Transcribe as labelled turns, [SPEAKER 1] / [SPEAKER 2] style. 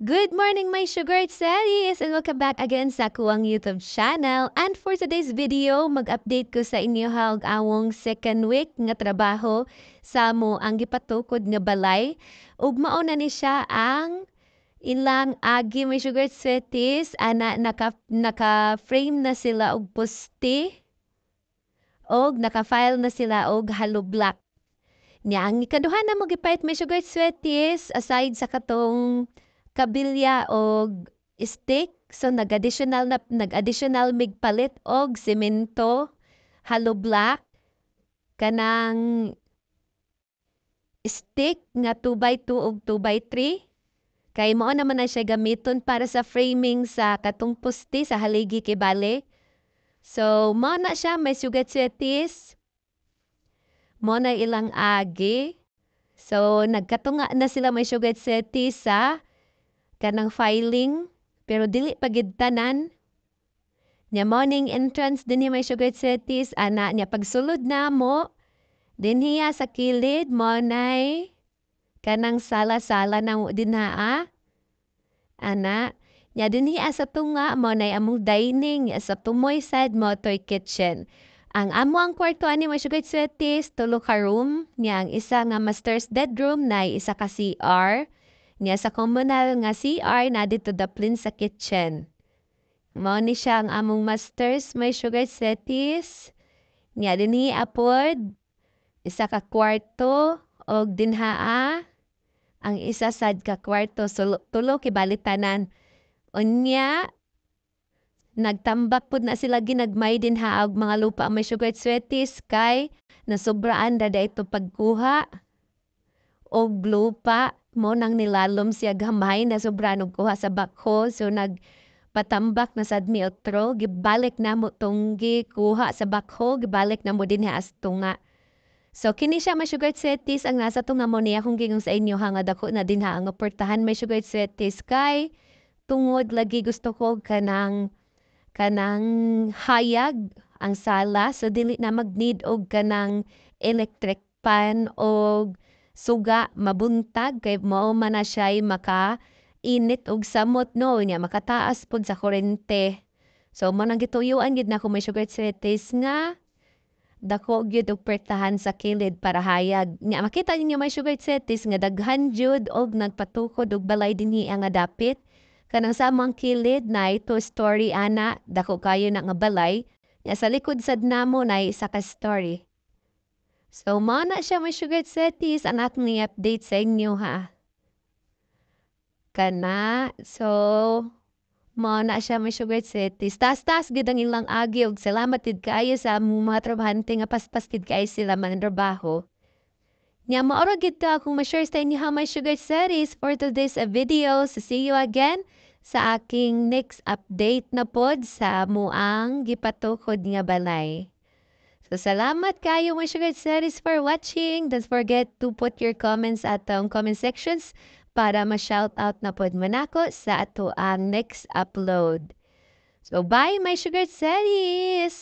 [SPEAKER 1] Good morning, my sugar series, and welcome back again sa kuwang YouTube channel. And for today's video, mag-update ko sa inyo ang awong second week nga trabaho sa mo ang gipatukod nga balay. Ug mauna ni siya ang ilang agi may sugar sweeties, ana naka-frame na sila og poste og naka-file na sila og hollow block. Nya ang ikaduha na mo gipait may sugar sweeties aside sa katong kabilya og stick, so nag-additional mig palit og semento, hollow block, kanang stick nga 2x2 og 2x3. Kay mao naman na siya gamiton para sa framing sa katong poste sa haligi kay bale. So mao na siya may sugat sweeties. Mao na ilang agi. So nagkatunga na sila may sugat sweeties sa kanang filing, pero dili pagid tanan. Nya morning entrance dinhi may sugar sweeties, ana nya pagsulod na mo dinhiya sa kilid mo nay kanang sala-sala na mo dinhaa. Ana nya dinhiya sa tunga mo nay among dining, sa tumoy side mo toy kitchen. Ang amo ang kwarto ani may sugar sweeties, tulo ka room, nya ang isa nga master's bedroom nay isa ka CR. Nya sa communal nga CR na dito daplin sa kitchen. Mao ni siya ang among masters may sugar sweeties. Nya dinhi apod isa ka kwarto og dinhaa ang isa sad ka kwarto, so tulo kibali tanan. Unya nagtambak pud na sila ginagmay dinha og mga lupa may sugar sweeties kay nasobraan dada ito pagkuha og lupa. Mo nang nilalom siya gamay na sobrang kuha sa bakho, so nagpatambak na sad mi otro, gibalik na mo tong kuha sa bakho, gibalik na mo dinhi as tunga. So kini siya may sugar sweeties ang nasa tunga mo niya kung gingong sa inyo hanga dako na dinha ang oportahan may sugar sweeties kay tungod lagi gusto ko kanang hayag ang sala, so dili na mag-need og kanang electric pan og suga mabuntag kay mao man na siya'y maka-init og samot no nya makataas pud sa kuryente. So mo nang gituyuan gid nako may sugar sweeties nga dako gyud og pertahan sa kilid para hayag. Nya makita ninyo may sugar sweeties nga daghan jud og nagpatukod og balay dinhi nga dapit. Kanang samang kilid na 2-story ana, dako kayo na nga balay. Nya sa likod sad namo na isa ka story. So, mao na siya may sugar sweeties ang atong i-update sa inyo ha. Kana, so, mao na siya may sugar sweeties. Tas gid ang ilang agi og salamat gid kaayo sa among mga trabahante nga paspas gid kaayo sila man trabaho. Nya maoro gid ka akong ma-share sa inyo ha may sugar sweeties for today's video. So, see you again sa aking next update na pod sa muang gipatukod nga balay. So, salamat kayo mga sugar series for watching. Don't forget to put your comments at ang comment sections para ma-shout out na pod man ako sa ato ang next upload. So, bye my sugar series!